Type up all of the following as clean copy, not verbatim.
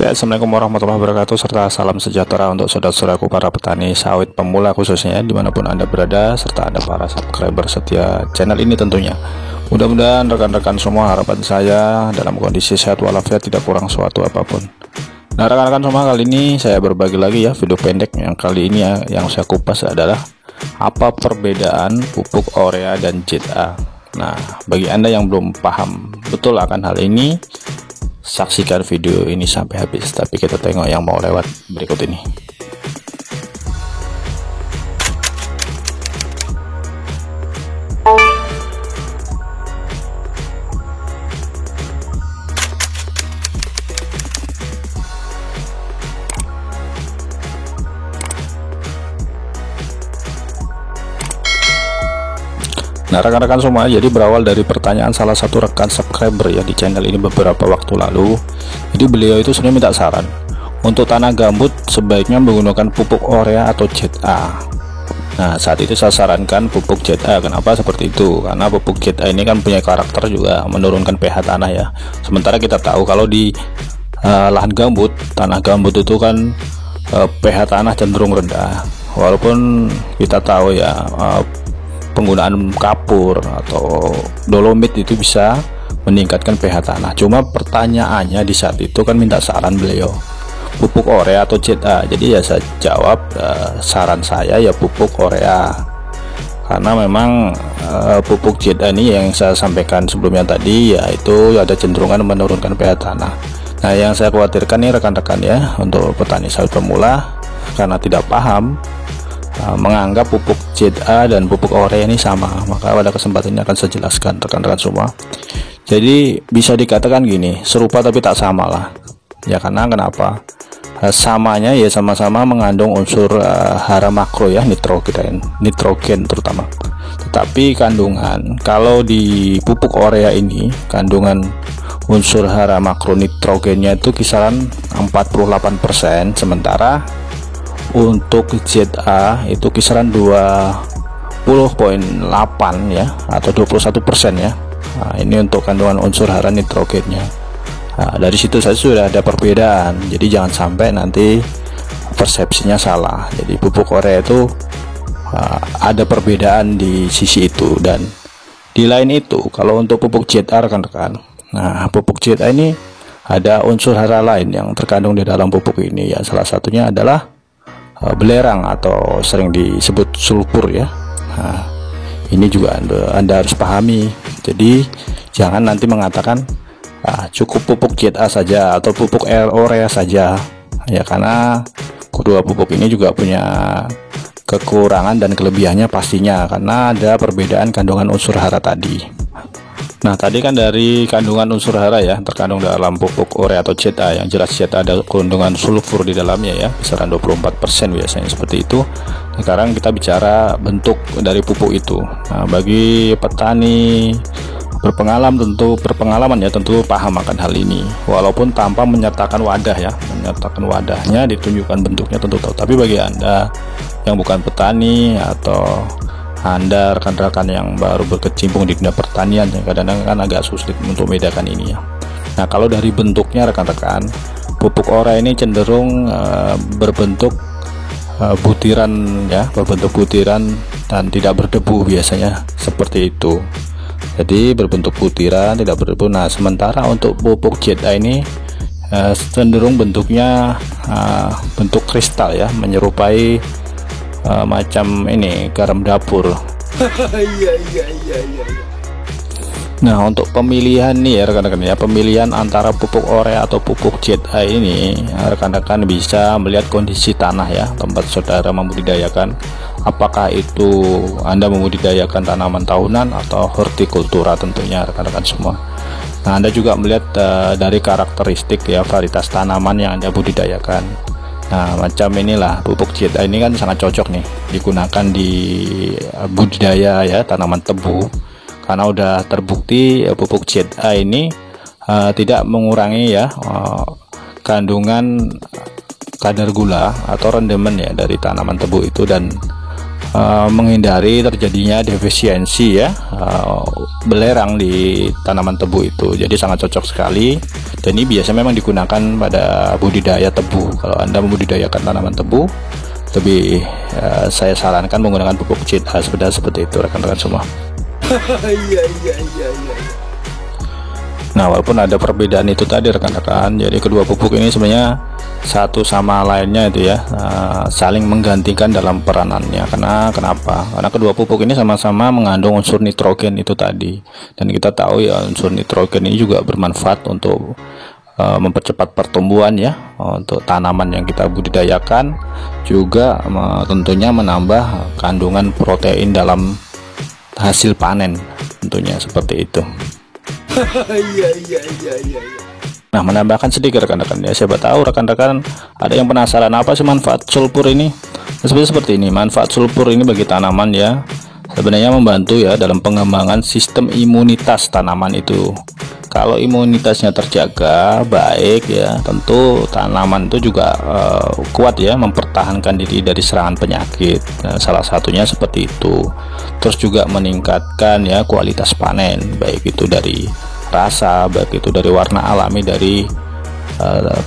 Ya, Assalamualaikum warahmatullahi wabarakatuh, serta salam sejahtera untuk saudara-saudaraku para petani sawit pemula khususnya dimanapun Anda berada, serta Anda para subscriber setia channel ini tentunya. Mudah-mudahan rekan-rekan semua, harapan saya dalam kondisi sehat walafiat, tidak kurang suatu apapun. Nah rekan-rekan semua, kali ini saya berbagi lagi ya video pendek. Yang kali ini yang saya kupas adalah apa perbedaan pupuk urea dan ZA. Nah bagi Anda yang belum paham betul akan hal ini, saksikan video ini sampai habis. Tapi kita tengok yang mau lewat berikut ini. Nah rekan-rekan semua, jadi berawal dari pertanyaan salah satu rekan subscriber ya di channel ini beberapa waktu lalu. Jadi beliau itu sebenarnya minta saran untuk tanah gambut sebaiknya menggunakan pupuk urea atau ZA. Nah saat itu saya sarankan pupuk ZA. Kenapa seperti itu? Karena pupuk ZA ini kan punya karakter juga menurunkan pH tanah ya. Sementara kita tahu kalau di lahan gambut, tanah gambut itu kan pH tanah cenderung rendah. Walaupun kita tahu ya penggunaan kapur atau dolomit itu bisa meningkatkan pH tanah. Cuma pertanyaannya di saat itu kan minta saran beliau pupuk urea atau ZA. Jadi ya saya jawab saran saya ya pupuk urea, karena memang pupuk ZA ini yang saya sampaikan sebelumnya tadi yaitu ada cenderungan menurunkan pH tanah. Nah yang saya khawatirkan nih rekan-rekan ya, untuk petani sawit pemula karena tidak paham menganggap pupuk ZA dan pupuk urea ini sama, maka pada kesempatan ini akan saya jelaskan rekan-rekan semua. Jadi bisa dikatakan gini, serupa tapi tak sama lah ya. Karena kenapa? Samanya ya sama-sama mengandung unsur hara makro ya, nitrogen terutama. Tetapi kandungan, kalau di pupuk urea ini kandungan unsur hara makro nitrogennya itu kisaran 48%, sementara untuk ZA itu kisaran 20,8 ya, atau 21% ya. Nah, ini untuk kandungan unsur hara nitrogennya. Nah, dari situ saja sudah ada perbedaan. Jadi jangan sampai nanti persepsinya salah. Jadi pupuk urea itu ada perbedaan di sisi itu. Dan di lain itu, kalau untuk pupuk ZA rekan-rekan, nah pupuk ZA ini ada unsur hara lain yang terkandung di dalam pupuk ini ya. Salah satunya adalah belerang atau sering disebut sulfur ya. Nah, ini juga anda harus pahami. Jadi jangan nanti mengatakan cukup pupuk ZA saja atau pupuk urea saja ya, karena kedua pupuk ini juga punya kekurangan dan kelebihannya pastinya, karena ada perbedaan kandungan unsur hara tadi. Nah tadi kan dari kandungan unsur hara ya terkandung dalam pupuk urea atau ZA, yang jelas ZA ada kandungan sulfur di dalamnya ya, kisaran 24% biasanya seperti itu. Sekarang kita bicara bentuk dari pupuk itu. Nah bagi petani berpengalaman ya tentu paham akan hal ini, walaupun tanpa menyertakan wadah ya, menyertakan wadahnya ditunjukkan bentuknya tentu tahu. Tapi bagi Anda yang bukan petani atau Anda rekan-rekan yang baru berkecimpung di dunia pertanian, yang kadang-kadang kan agak sulit untuk membedakan ini ya. Nah kalau dari bentuknya rekan-rekan, pupuk urea ini cenderung berbentuk butiran ya, berbentuk butiran dan tidak berdebu biasanya seperti itu. Jadi berbentuk butiran, tidak berdebu. Nah sementara untuk pupuk ZA ini cenderung bentuknya bentuk kristal ya, menyerupai macam ini garam dapur. Nah untuk pemilihan nih ya rekan-rekan ya, pemilihan antara pupuk urea atau pupuk ZA ini rekan-rekan bisa melihat kondisi tanah ya, tempat saudara membudidayakan. Apakah itu Anda membudidayakan tanaman tahunan atau hortikultura tentunya rekan-rekan semua. Nah Anda juga melihat dari karakteristik ya, varietas tanaman yang Anda budidayakan. Nah macam inilah pupuk ZA ini kan sangat cocok nih digunakan di budidaya ya tanaman tebu, karena udah terbukti pupuk ZA ini tidak mengurangi ya kandungan kadar gula atau rendemen ya dari tanaman tebu itu, dan menghindari terjadinya defisiensi ya belerang di tanaman tebu itu. Jadi sangat cocok sekali Dan ini biasa memang digunakan pada budidaya tebu. Kalau Anda membudidayakan tanaman tebu, lebih saya sarankan menggunakan pupuk CHA seperti itu rekan-rekan semua. Iya. Nah, walaupun ada perbedaan itu tadi rekan-rekan, jadi kedua pupuk ini sebenarnya satu sama lainnya itu ya, saling menggantikan dalam peranannya. Kenapa? Karena kedua pupuk ini sama-sama mengandung unsur nitrogen itu tadi, dan kita tahu ya unsur nitrogen ini juga bermanfaat untuk mempercepat pertumbuhan ya, untuk tanaman yang kita budidayakan, juga tentunya menambah kandungan protein dalam hasil panen, tentunya seperti itu. Iya. Nah, menambahkan sedikit rekan-rekan ya, siapa tahu rekan-rekan ada yang penasaran apa sih manfaat sulfur ini. Seperti ini, manfaat sulfur ini bagi tanaman ya, sebenarnya membantu ya dalam pengembangan sistem imunitas tanaman itu. Kalau imunitasnya terjaga baik ya, tentu tanaman itu juga kuat ya, mempertahankan diri dari serangan penyakit. Nah, salah satunya seperti itu. Terus juga meningkatkan ya kualitas panen, baik itu dari rasa, baik itu dari warna alami dari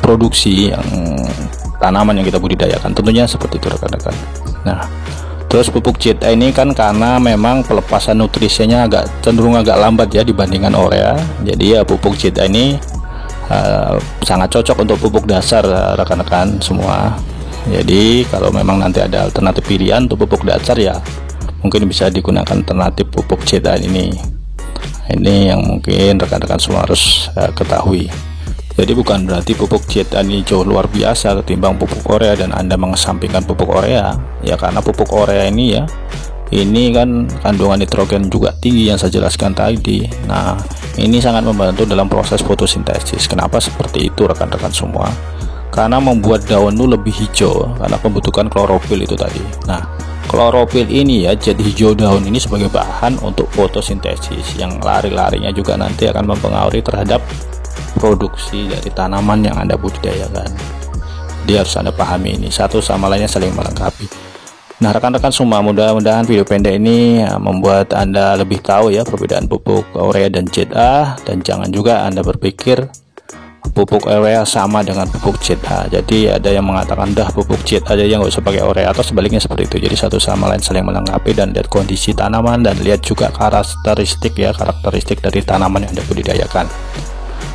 produksi yang tanaman yang kita budidayakan. Tentunya seperti itu rekan-rekan. Nah, terus pupuk CHA ini kan karena memang pelepasan nutrisinya cenderung agak lambat ya dibandingkan urea. Jadi ya pupuk CHA ini sangat cocok untuk pupuk dasar rekan-rekan semua. Jadi kalau memang nanti ada alternatif pilihan untuk pupuk dasar ya mungkin bisa digunakan alternatif pupuk CHA ini. Ini yang mungkin rekan-rekan semua harus ketahui. Jadi bukan berarti pupuk CHA ini jauh luar biasa ketimbang pupuk urea dan Anda mengesampingkan pupuk urea ya, karena pupuk urea ini ya, ini kan kandungan nitrogen juga tinggi yang saya jelaskan tadi. Nah, ini sangat membantu dalam proses fotosintesis. Kenapa seperti itu rekan-rekan semua? Karena membuat daun itu lebih hijau karena pembentukan klorofil itu tadi. Nah, klorofil ini ya, zat hijau daun ini sebagai bahan untuk fotosintesis yang lari-larinya juga nanti akan mempengaruhi terhadap produksi dari tanaman yang Anda budidayakan. Dia harus Anda pahami ini, satu sama lainnya saling melengkapi. Nah, rekan-rekan semua, mudah-mudahan video pendek ini membuat Anda lebih tahu ya perbedaan pupuk urea dan CHA, dan jangan juga Anda berpikir pupuk urea sama dengan pupuk CHA. Jadi ada yang mengatakan dah pupuk CHA aja yang nggak usah pakai urea, atau sebaliknya seperti itu. Jadi satu sama lain saling melengkapi, dan lihat kondisi tanaman dan lihat juga karakteristik dari tanaman yang Anda budidayakan.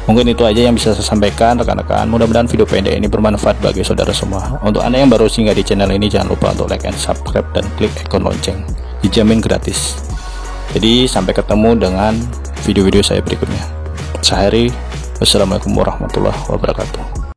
Mungkin itu aja yang bisa saya sampaikan rekan-rekan. Mudah-mudahan video pendek ini bermanfaat bagi saudara semua. Untuk Anda yang baru singgah di channel ini, jangan lupa untuk like and subscribe dan klik ikon lonceng, dijamin gratis. Jadi sampai ketemu dengan video-video saya berikutnya. Saya Heri, wassalamualaikum warahmatullahi wabarakatuh.